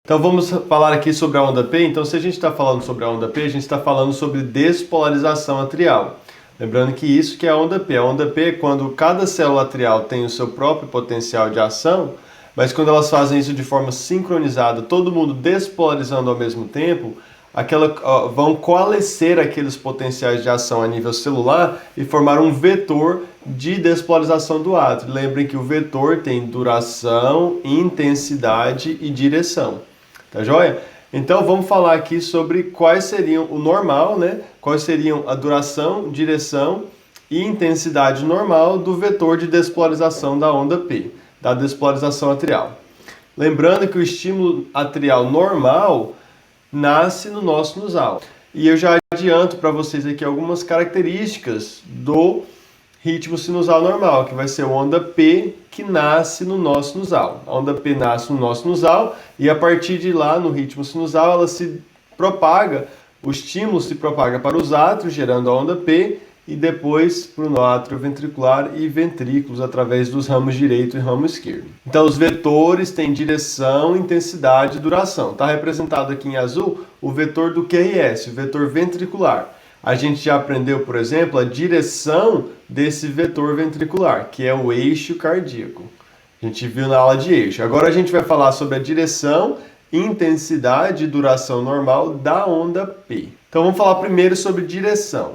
Então vamos falar aqui sobre a onda P. Então se a gente está falando sobre a onda P, a gente está falando sobre despolarização atrial. Lembrando que isso que é a onda P. A onda P é quando cada célula atrial tem o seu próprio potencial de ação, mas quando elas fazem isso de forma sincronizada, todo mundo despolarizando ao mesmo tempo, vão coalescer aqueles potenciais de ação a nível celular e formar um vetor de despolarização do átrio. Lembrem que o vetor tem duração, intensidade e direção. Tá joia? Então vamos falar aqui sobre quais seriam o normal, né? Quais seriam a duração, direção e intensidade normal do vetor de despolarização da onda P, da despolarização atrial. Lembrando que o estímulo atrial normal nasce no nosso sinusal. E eu já adianto para vocês aqui algumas características do ritmo sinusal normal, que vai ser a onda P que nasce no nosso sinusal. A onda P nasce no nosso sinusal e a partir de lá, no ritmo sinusal, ela se propaga, o estímulo se propaga para os átrios, gerando a onda P, e depois para o átrio ventricular e ventrículos através dos ramos direito e ramo esquerdo. Então os vetores têm direção, intensidade e duração. Está representado aqui em azul o vetor do QRS, o vetor ventricular. A gente já aprendeu, por exemplo, a direção desse vetor ventricular, que é o eixo cardíaco. A gente viu na aula de eixo. Agora a gente vai falar sobre a direção, intensidade e duração normal da onda P. Então vamos falar primeiro sobre direção.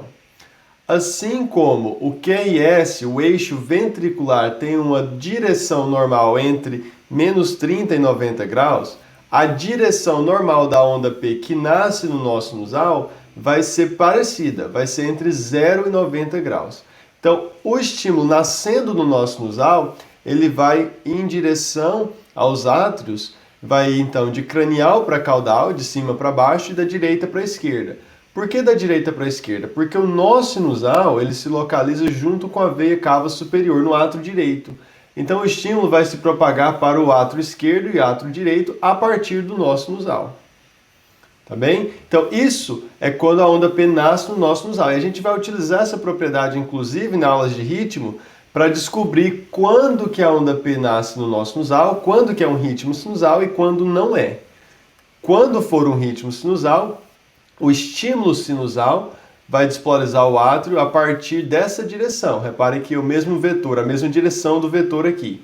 Assim como o QRS, o eixo ventricular, tem uma direção normal entre menos 30 e 90 graus, a direção normal da onda P que nasce no nosso sinusal vai ser parecida, vai ser entre 0 e 90 graus. Então, o estímulo nascendo no nosso sinusal, ele vai em direção aos átrios, vai então de cranial para caudal, de cima para baixo e da direita para a esquerda. Por que da direita para a esquerda? Porque o nosso sinusal ele se localiza junto com a veia cava superior no átrio direito. Então o estímulo vai se propagar para o átrio esquerdo e átrio direito a partir do nosso sinusal. Tá bem? Então isso é quando a onda P nasce no nosso sinusal. E a gente vai utilizar essa propriedade inclusive na aulas de ritmo para descobrir quando que a onda P nasce no nosso sinusal, quando que é um ritmo sinusal e quando não é. Quando for um ritmo sinusal, o estímulo sinusal vai despolarizar o átrio a partir dessa direção. Reparem que é o mesmo vetor, a mesma direção do vetor aqui,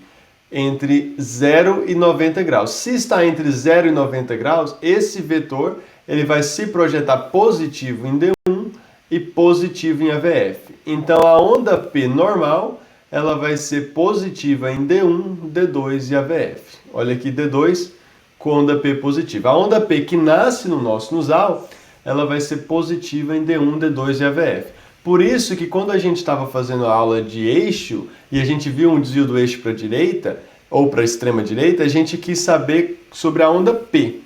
entre 0 e 90 graus. Se está entre 0 e 90 graus, esse vetor ele vai se projetar positivo em D1 e positivo em AVF. Então a onda P normal ela vai ser positiva em D1, D2 e AVF. Olha aqui D2 com onda P positiva. A onda P que nasce no nosso sinusal ela vai ser positiva em D1, D2 e AVF. Por isso que quando a gente estava fazendo a aula de eixo e a gente viu um desvio do eixo para a direita ou para a extrema direita, a gente quis saber sobre a onda P.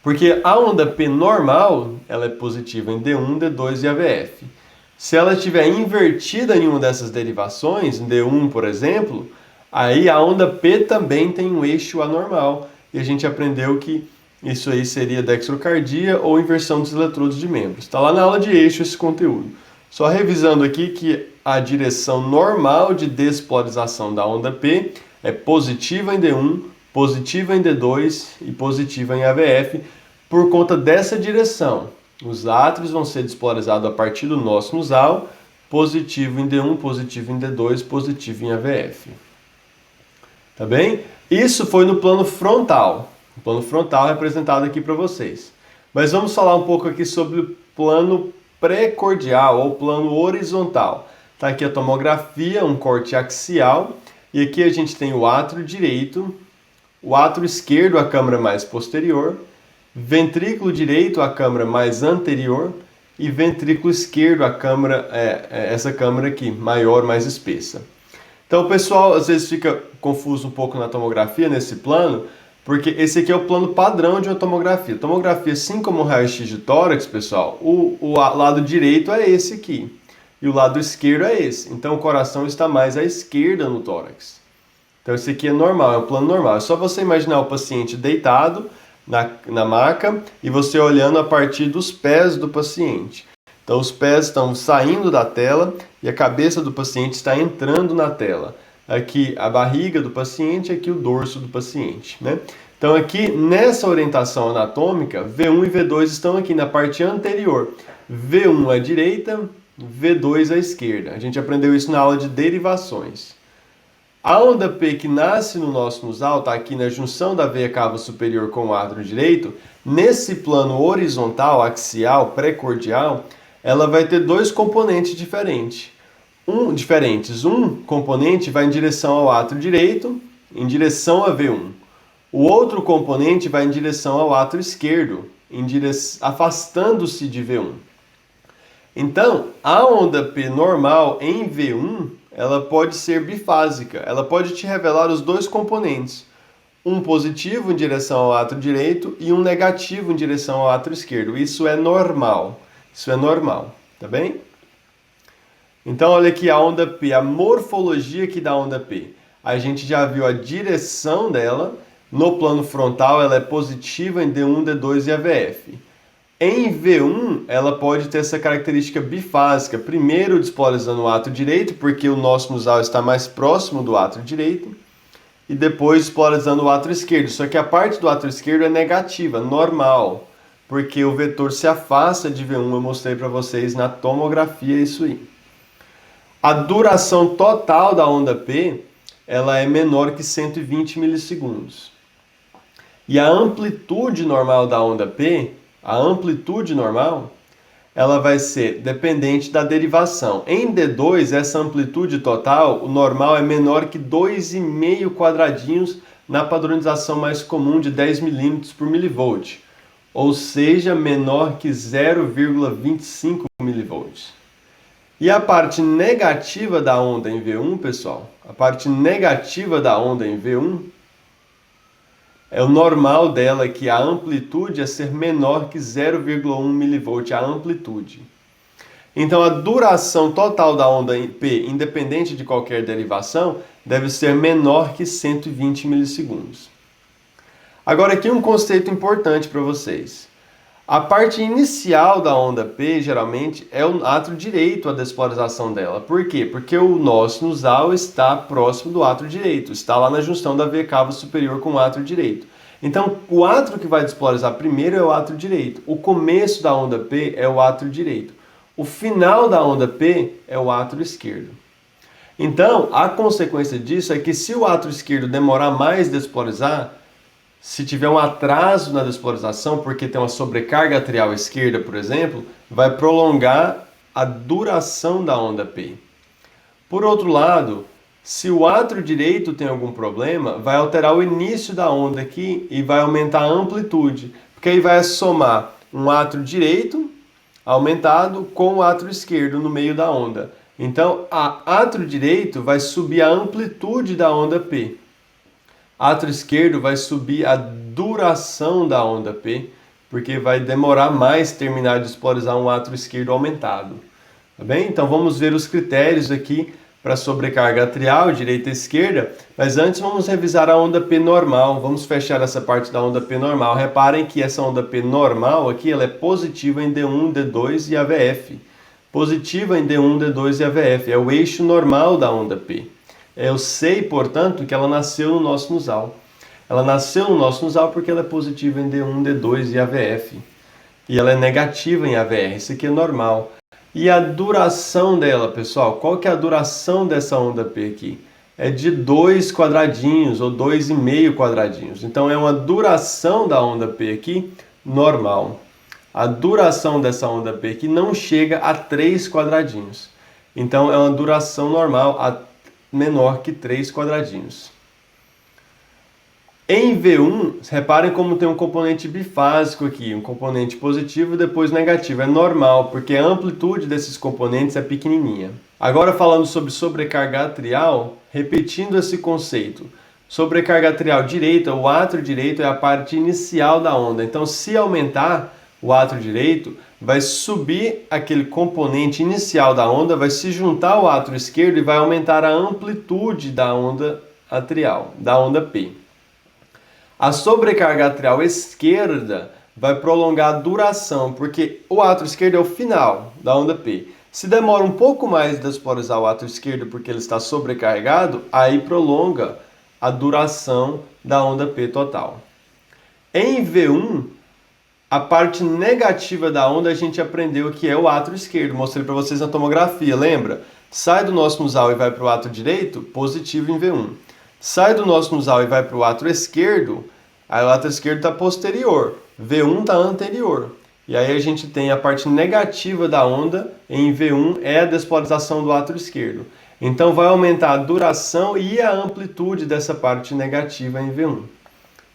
Porque a onda P normal, ela é positiva em D1, D2 e AVF. Se ela estiver invertida em uma dessas derivações, em D1, por exemplo, aí a onda P também tem um eixo anormal. E a gente aprendeu que isso aí seria dextrocardia ou inversão dos eletrodos de membros. Está lá na aula de eixo esse conteúdo. Só revisando aqui que a direção normal de despolarização da onda P é positiva em D1, positiva em D2 e positiva em AVF. Por conta dessa direção, os átrios vão ser despolarizados a partir do nosso sinusal, positivo em D1, positivo em D2, positivo em AVF. Tá bem? Isso foi no plano frontal. O plano frontal é representado aqui para vocês. Mas vamos falar um pouco aqui sobre o plano precordial ou plano horizontal. Está aqui a tomografia, um corte axial. E aqui a gente tem o átrio direito, o átrio esquerdo, a câmara mais posterior, ventrículo direito, a câmara mais anterior, e ventrículo esquerdo, a câmara, essa câmara aqui, maior, mais espessa. Então o pessoal às vezes fica confuso um pouco na tomografia, nesse plano, porque esse aqui é o plano padrão de uma tomografia. Tomografia, assim como o raio-x de tórax, pessoal, o lado direito é esse aqui. E o lado esquerdo é esse. Então o coração está mais à esquerda no tórax. Então esse aqui é normal, é um plano normal. É só você imaginar o paciente deitado na maca e você olhando a partir dos pés do paciente. Então os pés estão saindo da tela e a cabeça do paciente está entrando na tela. aqui a barriga do paciente, aqui o dorso do paciente, né? Então aqui nessa orientação anatômica, V1 e V2 estão aqui na parte anterior. V1 à direita, V2 à esquerda. A gente aprendeu isso na aula de derivações. A onda P que nasce no nosso sinusal, está aqui na junção da veia cava superior com o átrio direito, nesse plano horizontal, axial, precordial, ela vai ter dois componentes diferentes. Um componente vai em direção ao átrio direito, em direção a V1. O outro componente vai em direção ao átrio esquerdo, afastando-se de V1. Então, a onda P normal em V1, ela pode ser bifásica. Ela pode te revelar os dois componentes. Um positivo em direção ao átrio direito e um negativo em direção ao átrio esquerdo. Isso é normal. Isso é normal, tá bem? Então, olha aqui a onda P, a morfologia aqui da onda P. A gente já viu a direção dela. No plano frontal, ela é positiva em D1, D2 e AVF. Em V1, ela pode ter essa característica bifásica. Primeiro despolarizando o átrio direito, porque o nosso sinusal está mais próximo do átrio direito. E depois despolarizando o átrio esquerdo. Só que a parte do átrio esquerdo é negativa, normal. Porque o vetor se afasta de V1. Eu mostrei para vocês na tomografia isso aí. A duração total da onda P, ela é menor que 120 milissegundos. E a amplitude normal da onda P, a amplitude normal, ela vai ser dependente da derivação. Em D2, essa amplitude total, o normal é menor que 2,5 quadradinhos na padronização mais comum de 10 milímetros por milivolt, ou seja, menor que 0,25 milivolts. E a parte negativa da onda em V1, pessoal, a parte negativa da onda em V1, é o normal dela, que a amplitude é ser menor que 0,1 milivolt, a amplitude. Então, a duração total da onda P, independente de qualquer derivação, deve ser menor que 120 milissegundos. Agora, aqui um conceito importante para vocês. A parte inicial da onda P, geralmente, é o átrio direito, a despolarização dela. Por quê? Porque o nosso sinusal está próximo do átrio direito, está lá na junção da veia cava superior com o átrio direito. Então, o átrio que vai despolarizar primeiro é o átrio direito. O começo da onda P é o átrio direito. O final da onda P é o átrio esquerdo. Então, a consequência disso é que se o átrio esquerdo demorar mais a despolarizar, se tiver um atraso na despolarização, porque tem uma sobrecarga atrial esquerda, por exemplo, vai prolongar a duração da onda P. Por outro lado, se o átrio direito tem algum problema, vai alterar o início da onda aqui e vai aumentar a amplitude, porque aí vai somar um átrio direito aumentado com o átrio esquerdo no meio da onda. Então, a átrio direito vai subir a amplitude da onda P. Átrio esquerdo vai subir a duração da onda P, porque vai demorar mais terminar de despolarizar um átrio esquerdo aumentado. Tá bem? Então vamos ver os critérios aqui para sobrecarga atrial, direita e esquerda, mas antes vamos revisar a onda P normal. Vamos fechar essa parte da onda P normal. Reparem que essa onda P normal aqui, ela é positiva em D1, D2 e AVF. Positiva em D1, D2 e AVF. É o eixo normal da onda P. Eu sei, portanto, que ela nasceu no nosso sinusal. Ela nasceu no nosso sinusal porque ela é positiva em D1, D2 e AVF. E ela é negativa em AVR. Isso aqui é normal. E a duração dela, pessoal? Qual que é a duração dessa onda P aqui? É de 2 quadradinhos ou 2,5 quadradinhos. Então, é uma duração da onda P aqui normal. A duração dessa onda P aqui não chega a 3 quadradinhos. Então, é uma duração normal menor que 3 quadradinhos. Em V1, reparem como tem um componente bifásico aqui, um componente positivo e depois negativo. É normal, porque a amplitude desses componentes é pequenininha. Agora falando sobre sobrecarga atrial, repetindo esse conceito. Sobrecarga atrial direita, o átrio direito é a parte inicial da onda. Então, se aumentar o átrio direito, vai subir aquele componente inicial da onda, vai se juntar ao átrio esquerdo e vai aumentar a amplitude da onda atrial, da onda P. A sobrecarga atrial esquerda vai prolongar a duração, porque o átrio esquerdo é o final da onda P. Se demora um pouco mais de despolarizar o átrio esquerdo porque ele está sobrecarregado, aí prolonga a duração da onda P total. Em V1, a parte negativa da onda a gente aprendeu que é o átrio esquerdo. Mostrei para vocês na tomografia, lembra? Sai do nosso sinusal e vai para o átrio direito, positivo em V1. Sai do nosso sinusal e vai para o átrio esquerdo, aí o átrio esquerdo está posterior, V1 está anterior. E aí a gente tem a parte negativa da onda em V1 é a despolarização do átrio esquerdo. Então vai aumentar a duração e a amplitude dessa parte negativa em V1.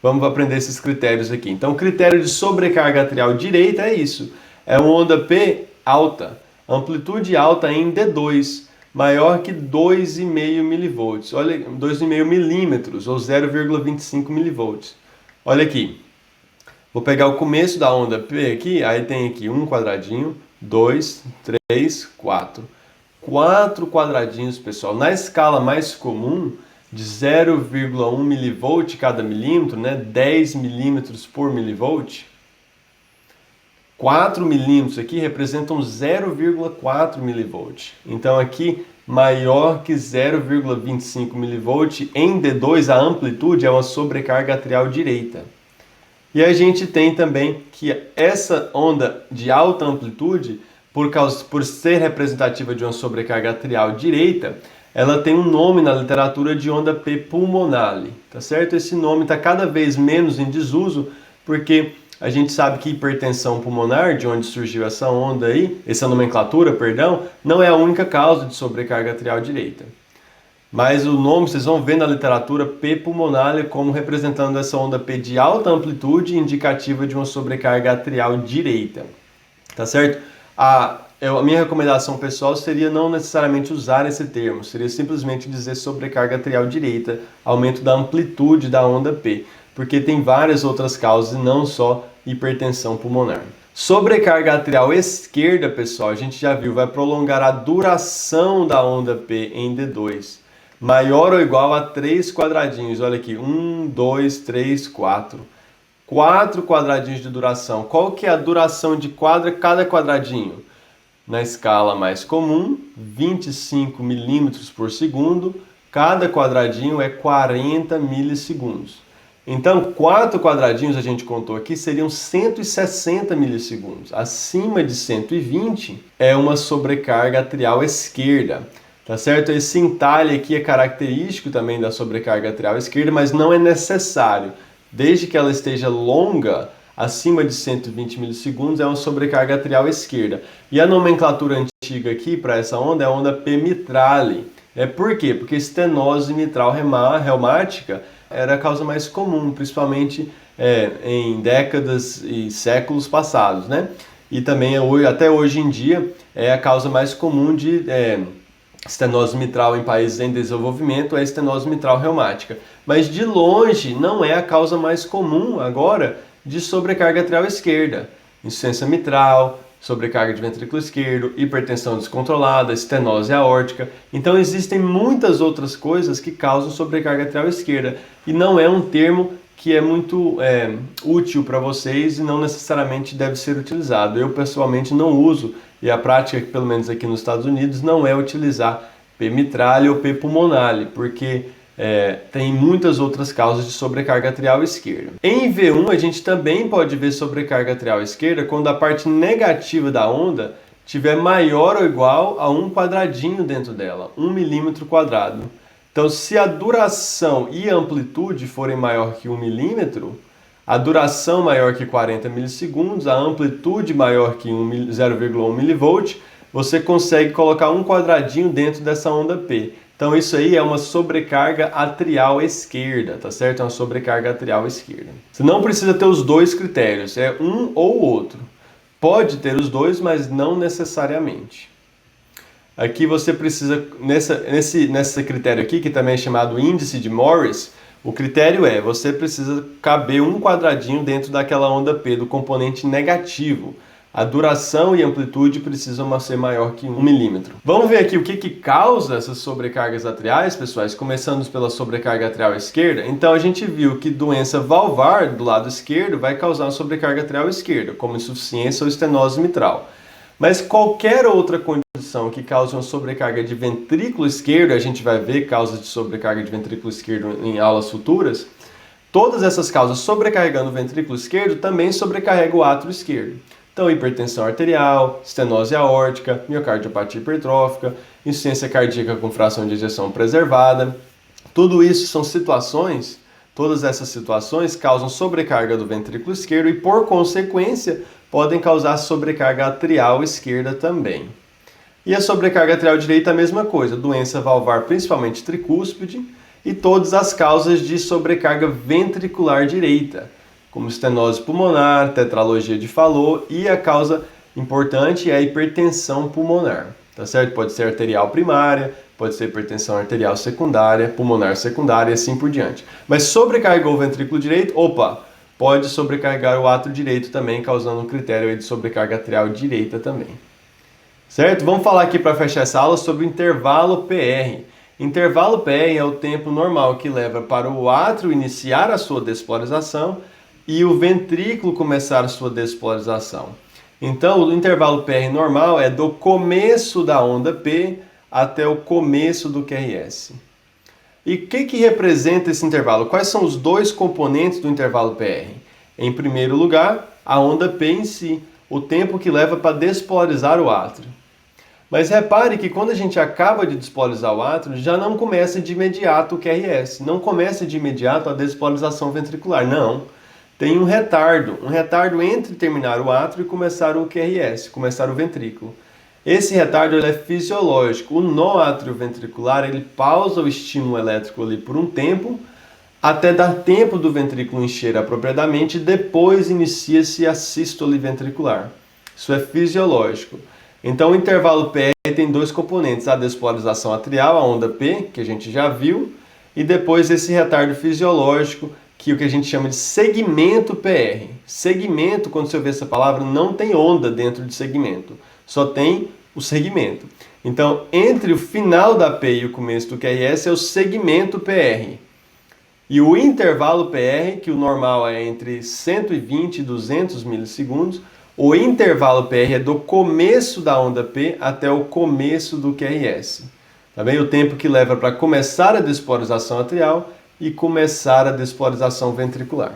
Vamos aprender esses critérios aqui. Então, o critério de sobrecarga atrial direita é isso. É uma onda P alta, amplitude alta em D2, maior que 2,5 mV. Olha, 2,5 milímetros, ou 0,25 mV. Olha aqui. Vou pegar o começo da onda P aqui, aí tem aqui um quadradinho, 2, 3, 4. 4 quadradinhos, pessoal. Na escala mais comum, de 0,1 mV cada milímetro, né? 10 milímetros por milivolt. 4 milímetros aqui representam 0,4 mV. Então aqui, maior que 0,25 mV em D2, a amplitude é uma sobrecarga atrial direita. E a gente tem também que essa onda de alta amplitude, por ser representativa de uma sobrecarga atrial direita, ela tem um nome na literatura de onda P pulmonale, tá certo? Esse nome está cada vez menos em desuso, porque a gente sabe que hipertensão pulmonar, de onde surgiu essa onda aí, essa nomenclatura, perdão, não é a única causa de sobrecarga atrial direita. Mas o nome, vocês vão ver na literatura P pulmonale como representando essa onda P de alta amplitude indicativa de uma sobrecarga atrial direita, tá certo? A minha recomendação pessoal seria não necessariamente usar esse termo, seria simplesmente dizer sobrecarga atrial direita, aumento da amplitude da onda P, porque tem várias outras causas e não só hipertensão pulmonar. Sobrecarga atrial esquerda, pessoal, a gente já viu, vai prolongar a duração da onda P em D2, maior ou igual a 3 quadradinhos, olha aqui, 1, 2, 3, 4. 4 quadradinhos de duração. Qual que é a duração de cada quadradinho? Na escala mais comum, 25 milímetros por segundo, cada quadradinho é 40 milissegundos. Então, 4 quadradinhos, a gente contou aqui, seriam 160 milissegundos. Acima de 120 é uma sobrecarga atrial esquerda, tá certo? Esse entalhe aqui é característico também da sobrecarga atrial esquerda, mas não é necessário. Desde que ela esteja longa, acima de 120 milissegundos, é uma sobrecarga atrial esquerda. E a nomenclatura antiga aqui para essa onda é a onda P mitrale. Por quê? Porque estenose mitral reumática era a causa mais comum, principalmente em décadas e séculos passados, né? E também até hoje em dia é a causa mais comum de estenose mitral em países em desenvolvimento, é a estenose mitral reumática. Mas de longe não é a causa mais comum agora de sobrecarga atrial esquerda. Insuficiência mitral, sobrecarga de ventrículo esquerdo, hipertensão descontrolada, estenose aórtica. Então existem muitas outras coisas que causam sobrecarga atrial esquerda. E não é um termo que é muito útil para vocês e não necessariamente deve ser utilizado. Eu pessoalmente não uso, e a prática, pelo menos aqui nos Estados Unidos, não é utilizar P mitrale ou P pulmonale, porque tem muitas outras causas de sobrecarga atrial esquerda. Em V1 a gente também pode ver sobrecarga atrial esquerda quando a parte negativa da onda tiver maior ou igual a um quadradinho dentro dela, 1 milímetro quadrado. Então, se a duração e a amplitude forem maior que 1 milímetro, a duração maior que 40 milissegundos, a amplitude maior que 0,1 milivolt, você consegue colocar um quadradinho dentro dessa onda P. Então isso aí é uma sobrecarga atrial esquerda, tá certo? É uma sobrecarga atrial esquerda. Você não precisa ter os dois critérios, é um ou outro. Pode ter os dois, mas não necessariamente. Aqui você precisa, nesse critério aqui, que também é chamado índice de Morris, o critério você precisa caber um quadradinho dentro daquela onda P, do componente negativo. A duração e amplitude precisam ser maior que 1 milímetro. Vamos ver aqui o que causa essas sobrecargas atriais, pessoais, começando pela sobrecarga atrial esquerda. Então a gente viu que doença valvar do lado esquerdo vai causar uma sobrecarga atrial esquerda, como insuficiência ou estenose mitral. Mas qualquer outra condição discussão que causam sobrecarga de ventrículo esquerdo, a gente vai ver causas de sobrecarga de ventrículo esquerdo em aulas futuras, todas essas causas sobrecarregando o ventrículo esquerdo também sobrecarregam o átrio esquerdo. Então, hipertensão arterial, estenose aórtica, miocardiopatia hipertrófica, insuficiência cardíaca com fração de ejeção preservada. Tudo isso são situações, todas essas situações causam sobrecarga do ventrículo esquerdo e, por consequência, podem causar sobrecarga atrial esquerda também. E a sobrecarga atrial direita a mesma coisa, doença valvar principalmente tricúspide e todas as causas de sobrecarga ventricular direita, como estenose pulmonar, tetralogia de Fallot e a causa importante é a hipertensão pulmonar, tá certo? Pode ser arterial primária, pode ser hipertensão arterial secundária, pulmonar secundária e assim por diante. Mas sobrecarregou o ventrículo direito, pode sobrecarregar o átrio direito também, causando um critério de sobrecarga atrial direita também. Certo? Vamos falar aqui para fechar essa aula sobre o intervalo PR. Intervalo PR é o tempo normal que leva para o átrio iniciar a sua despolarização e o ventrículo começar a sua despolarização. Então, o intervalo PR normal é do começo da onda P até o começo do QRS. E o que representa esse intervalo? Quais são os dois componentes do intervalo PR? Em primeiro lugar, a onda P em si, o tempo que leva para despolarizar o átrio. Mas repare que quando a gente acaba de despolarizar o átrio, já não começa de imediato o QRS, não começa de imediato a despolarização ventricular, não. Tem um retardo entre terminar o átrio e começar o QRS, começar o ventrículo. Esse retardo ele é fisiológico. O nó atrioventricular ele pausa o estímulo elétrico ali por um tempo, até dar tempo do ventrículo encher apropriadamente, e depois inicia-se a sístole ventricular. Isso é fisiológico. Então o intervalo PR tem dois componentes, a despolarização atrial, a onda P, que a gente já viu, e depois esse retardo fisiológico, que é o que a gente chama de segmento PR. Segmento, quando você vê essa palavra, não tem onda dentro de segmento, só tem o segmento. Então, entre o final da P e o começo do QRS é o segmento PR. E o intervalo PR, que o normal é entre 120 e 200 milissegundos, o intervalo PR é do começo da onda P até o começo do QRS. Tá bem? O tempo que leva para começar a despolarização atrial e começar a despolarização ventricular.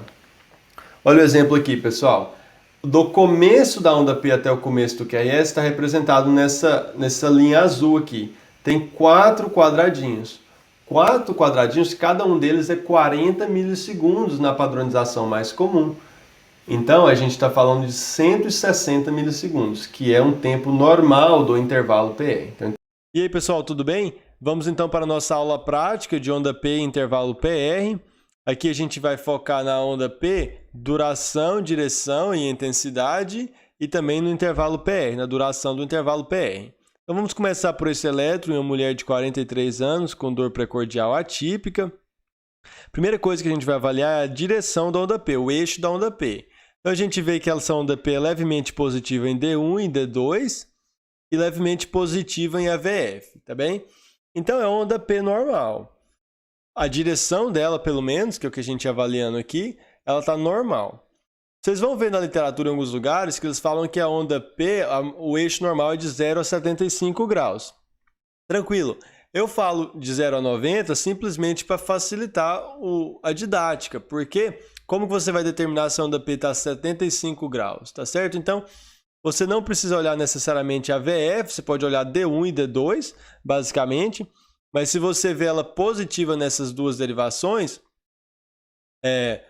Olha o exemplo aqui, pessoal. Do começo da onda P até o começo do QRS está representado nessa linha azul aqui. Tem 4 quadradinhos. 4 quadradinhos, cada um deles é 40 milissegundos na padronização mais comum. Então, a gente está falando de 160 milissegundos, que é um tempo normal do intervalo PR. Então, e aí, pessoal, tudo bem? Vamos então para a nossa aula prática de onda P e intervalo PR. Aqui a gente vai focar na onda P, duração, direção e intensidade, e também no intervalo PR, na duração do intervalo PR. Então vamos começar por esse eletro em uma mulher de 43 anos com dor precordial atípica. Primeira coisa que a gente vai avaliar é a direção da onda P, o eixo da onda P. Então a gente vê que essa onda P é levemente positiva em D1 e D2 e levemente positiva em AVF, tá bem? Então é onda P normal. A direção dela, pelo menos, que é o que a gente está avaliando aqui, ela está normal. Vocês vão ver na literatura em alguns lugares que eles falam que a onda P, o eixo normal é de 0 a 75 graus. Tranquilo. Eu falo de 0 a 90 simplesmente para facilitar a didática, porque como que você vai determinar se a onda P está a 75 graus, tá certo? Então, você não precisa olhar necessariamente a VF, você pode olhar D1 e D2, basicamente, mas se você vê ela positiva nessas duas derivações,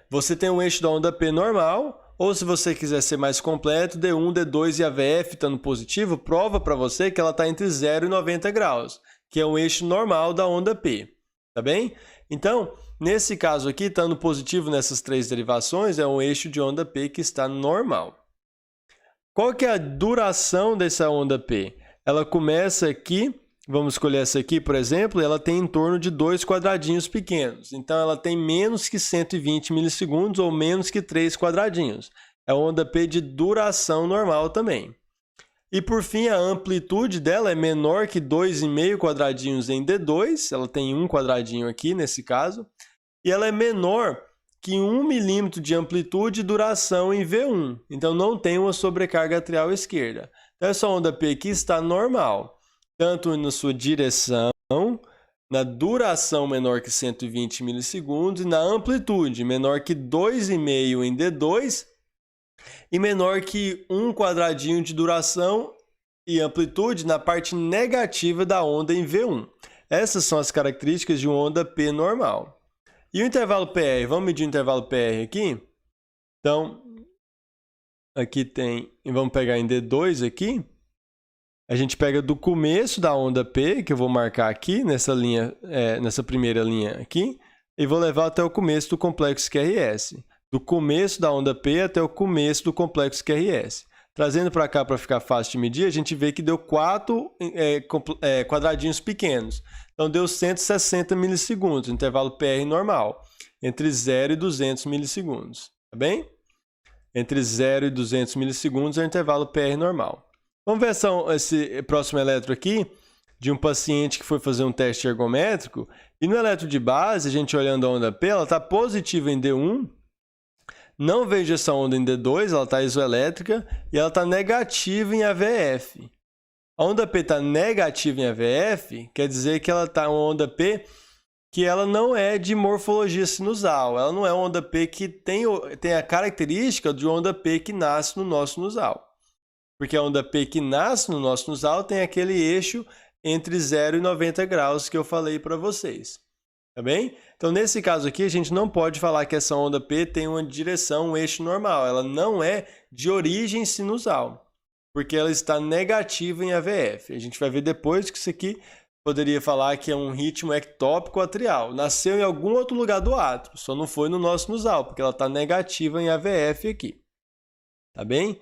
você tem um eixo da onda P normal, ou se você quiser ser mais completo, D1, D2 e a VF estando positivo, prova para você que ela está entre 0 e 90 graus, que é um eixo normal da onda P, tá bem? Então, nesse caso aqui, estando positivo nessas três derivações, é um eixo de onda P que está normal. Qual que é a duração dessa onda P? Ela começa aqui, vamos escolher essa aqui, por exemplo, ela tem em torno de 2 quadradinhos pequenos. Então, ela tem menos que 120 milissegundos ou menos que 3 quadradinhos. É a onda P de duração normal também. E, por fim, a amplitude dela é menor que 2,5 quadradinhos em D2. Ela tem 1 quadradinho aqui, nesse caso. E ela é menor que 1 milímetro de amplitude e duração em V1. Então, não tem uma sobrecarga atrial esquerda. Então, essa onda P aqui está normal. tanto na sua direção, na duração menor que 120 milissegundos e na amplitude menor que 2,5 em D2 e menor que 1 quadradinho de duração e amplitude na parte negativa da onda em V1. Essas são as características de uma onda P normal. E o intervalo PR? Vamos medir o intervalo PR aqui? Então, aqui tem, vamos pegar em D2 aqui. A gente pega do começo da onda P, que eu vou marcar aqui, nessa linha, nessa primeira linha aqui, e vou levar até o começo do complexo QRS. Do começo da onda P até o começo do complexo QRS. Trazendo para cá para ficar fácil de medir, a gente vê que deu 4 quadradinhos pequenos. Então, deu 160 milissegundos, intervalo PR normal, entre 0 e 200 milissegundos. Tá bem? Entre 0 e 200 milissegundos é o intervalo PR normal. Vamos ver esse próximo eletro aqui, de um paciente que foi fazer um teste ergométrico. E no eletro de base, a gente olhando a onda P, ela está positiva em D1. Não vejo essa onda em D2, ela está isoelétrica. E ela está negativa em AVF. A onda P está negativa em AVF, quer dizer que ela está uma onda P que ela não é de morfologia sinusal. Ela não é uma onda P que tem a característica de onda P que nasce no nosso sinusal. Porque a onda P que nasce no nosso sinusal tem aquele eixo entre 0 e 90 graus que eu falei para vocês. Tá bem? Então, nesse caso aqui, a gente não pode falar que essa onda P tem uma direção, um eixo normal. Ela não é de origem sinusal, porque ela está negativa em AVF. A gente vai ver depois que isso aqui poderia falar que é um ritmo ectópico atrial. Nasceu em algum outro lugar do átrio, só não foi no nosso sinusal, porque ela está negativa em AVF aqui. Tá bem?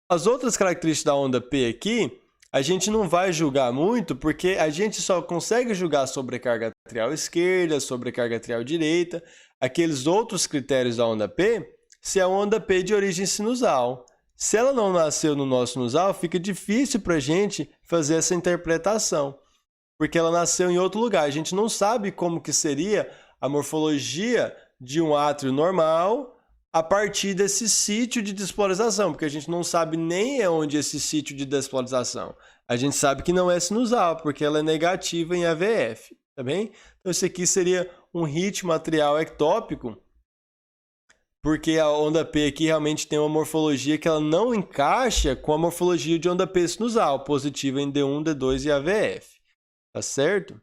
As outras características da onda P aqui, a gente não vai julgar muito, porque a gente só consegue julgar a sobrecarga atrial esquerda, sobrecarga atrial direita, aqueles outros critérios da onda P, se a onda P de origem sinusal. Se ela não nasceu no nosso sinusal, fica difícil para a gente fazer essa interpretação, porque ela nasceu em outro lugar. A gente não sabe como que seria a morfologia de um átrio normal a partir desse sítio de despolarização, porque a gente não sabe nem onde é esse sítio de despolarização. A gente sabe que não é sinusal, porque ela é negativa em AVF, tá bem? Então, esse aqui seria um ritmo atrial ectópico, porque a onda P aqui realmente tem uma morfologia que ela não encaixa com a morfologia de onda P sinusal, positiva em D1, D2 e AVF, tá certo?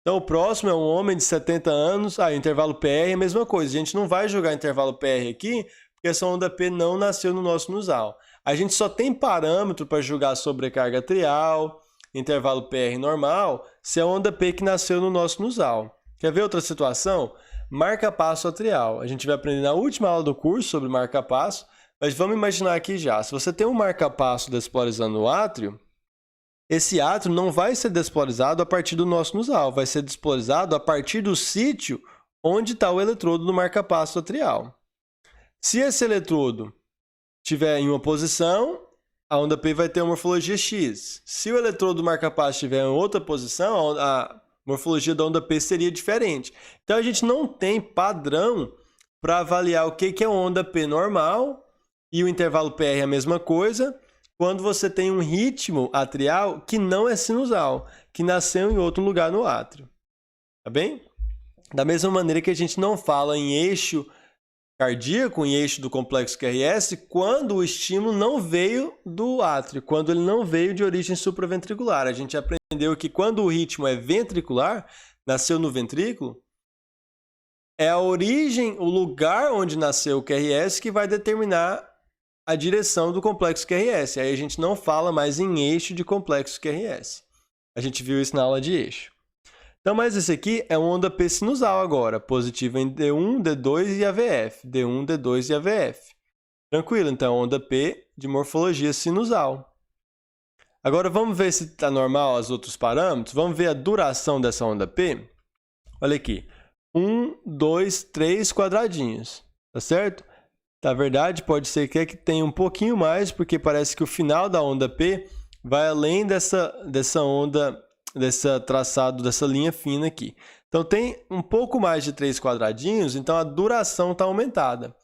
Então, o próximo é um homem de 70 anos. O intervalo PR é a mesma coisa. A gente não vai jogar intervalo PR aqui, porque essa onda P não nasceu no nosso sinusal. A gente só tem parâmetro para julgar sobrecarga atrial, intervalo PR normal, se é a onda P que nasceu no nosso sinusal. Quer ver outra situação? Marca-passo atrial. A gente vai aprender na última aula do curso sobre marca-passo, mas vamos imaginar aqui já. Se você tem um marca-passo despolarizando o átrio, esse átrio não vai ser despolarizado a partir do nosso sinusal, vai ser despolarizado a partir do sítio onde está o eletrodo do marca-passo atrial. Se esse eletrodo estiver em uma posição, a onda P vai ter uma morfologia X. Se o eletrodo do marca-passo estiver em outra posição, a morfologia da onda P seria diferente. Então, a gente não tem padrão para avaliar o que é onda P normal e o intervalo PR é a mesma coisa, quando você tem um ritmo atrial que não é sinusal, que nasceu em outro lugar no átrio. Tá bem? Da mesma maneira que a gente não fala em eixo cardíaco, em eixo do complexo QRS, quando o estímulo não veio do átrio, quando ele não veio de origem supraventricular. A gente aprendeu que quando o ritmo é ventricular, nasceu no ventrículo, é a origem, o lugar onde nasceu o QRS que vai determinar a direção do complexo QRS. Aí a gente não fala mais em eixo de complexo QRS. A gente viu isso na aula de eixo. Então, mas esse aqui é uma onda P sinusal agora, positiva em D1, D2 e AVF. D1, D2 e AVF. Tranquilo, então, onda P de morfologia sinusal. Agora, vamos ver se está normal os outros parâmetros. Vamos ver a duração dessa onda P. Olha aqui. 1, 2, 3 quadradinhos. Tá certo? Na verdade, pode ser que tenha um pouquinho mais, porque parece que o final da onda P vai além dessa onda, desse traçado, dessa linha fina aqui. Então, tem um pouco mais de 3 quadradinhos, então a duração está aumentada.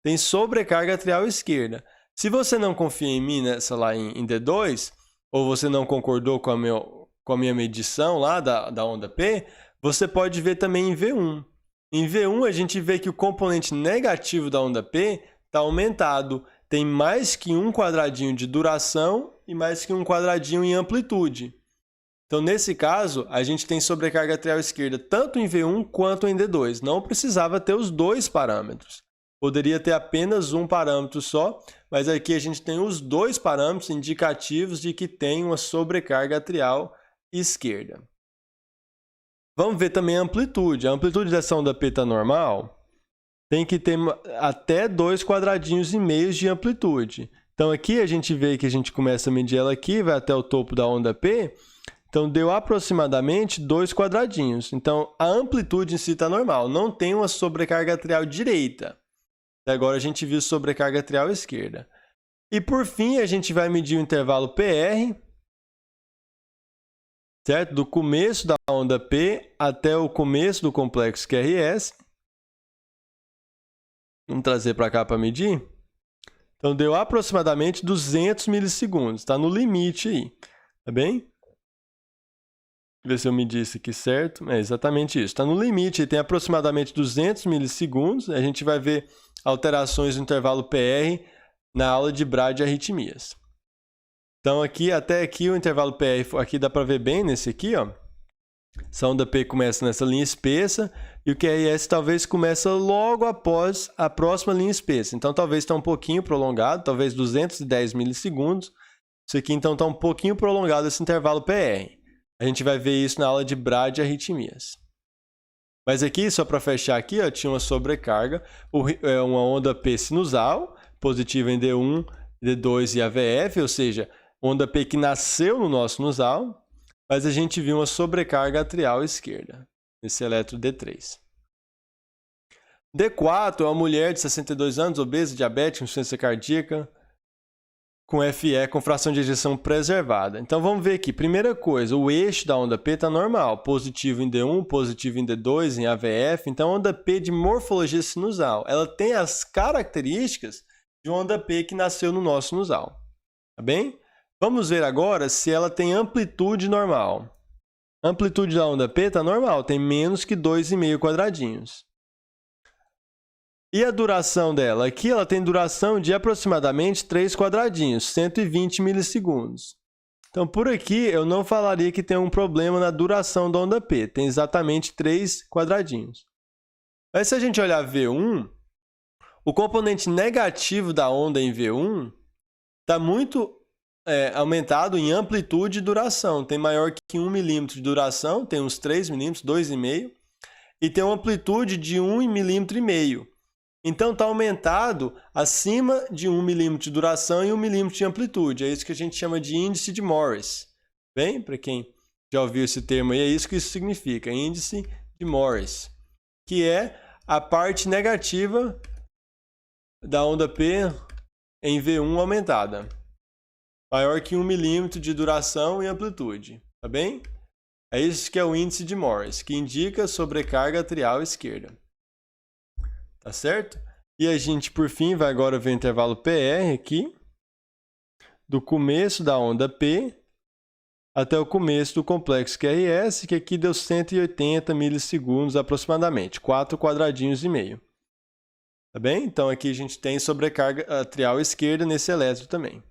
Tem sobrecarga atrial esquerda. Se você não confia em mim nessa lá em D2, ou você não concordou com a minha medição lá da onda P, você pode ver também em V1. Em V1 a gente vê que o componente negativo da onda P está aumentado, tem mais que um quadradinho de duração e mais que um quadradinho em amplitude. Então, nesse caso, a gente tem sobrecarga atrial esquerda tanto em V1 quanto em D2. Não precisava ter os dois parâmetros. Poderia ter apenas um parâmetro só, mas aqui a gente tem os dois parâmetros indicativos de que tem uma sobrecarga atrial esquerda. Vamos ver também a amplitude. A amplitude dessa onda P está normal. Tem que ter até 2 quadradinhos e meio de amplitude. Então, aqui a gente vê que a gente começa a medir ela aqui, vai até o topo da onda P. Então, deu aproximadamente 2 quadradinhos. Então, a amplitude em si está normal. Não tem uma sobrecarga atrial direita. Agora, a gente viu sobrecarga atrial esquerda. E, por fim, a gente vai medir o intervalo PR, certo? Do começo da onda P até o começo do complexo QRS. Vamos trazer para cá para medir. Então, deu aproximadamente 200 milissegundos. Está no limite aí. Tá bem? Ver se eu medi isso aqui certo. É exatamente isso. Está no limite, tem aproximadamente 200 milissegundos. A gente vai ver alterações no intervalo PR na aula de bradiarritmias. Então, até aqui o intervalo PR, aqui dá para ver bem nesse aqui, ó. Essa onda P começa nessa linha espessa e o QRS talvez começa logo após a próxima linha espessa. Então, talvez está um pouquinho prolongado, talvez 210 milissegundos. Isso aqui, então, está um pouquinho prolongado esse intervalo PR. A gente vai ver isso na aula de bradiarritmias. Mas aqui, só para fechar aqui, ó, tinha uma sobrecarga, uma onda P sinusal, positiva em D1, D2 e AVF, ou seja, onda P que nasceu no nosso sinusal, mas a gente viu uma sobrecarga atrial esquerda, nesse eletro D3. D4 é uma mulher de 62 anos, obesa, diabética, insuficiência cardíaca, com FE, com fração de ejeção preservada. Então, vamos ver aqui. Primeira coisa, o eixo da onda P está normal. Positivo em D1, positivo em D2, em AVF. Então, a onda P de morfologia sinusal. Ela tem as características de uma onda P que nasceu no nosso sinusal. Tá bem? Vamos ver agora se ela tem amplitude normal. A amplitude da onda P está normal. Tem menos que 2,5 quadradinhos. E a duração dela? Aqui ela tem duração de aproximadamente 3 quadradinhos, 120 milissegundos. Então, por aqui, eu não falaria que tem um problema na duração da onda P. Tem exatamente 3 quadradinhos. Mas se a gente olhar V1, o componente negativo da onda em V1 está muito aumentado em amplitude e duração. Tem maior que 1 milímetro de duração, tem uns 3 milímetros, 2,5. E tem uma amplitude de 1,5 milímetro. Então, está aumentado acima de 1 milímetro de duração e 1 milímetro de amplitude. É isso que a gente chama de índice de Morris. Bem, para quem já ouviu esse termo aí, é isso que isso significa, índice de Morris, que é a parte negativa da onda P em V1 aumentada. Maior que 1 milímetro de duração e amplitude. Tá bem? É isso que é o índice de Morris, que indica sobrecarga atrial esquerda. Tá certo? E a gente, por fim, vai agora ver o intervalo PR aqui, do começo da onda P até o começo do complexo QRS, que aqui deu 180 milissegundos aproximadamente, 4 quadradinhos e meio. Tá bem? Então, aqui a gente tem sobrecarga atrial esquerda nesse eletro também.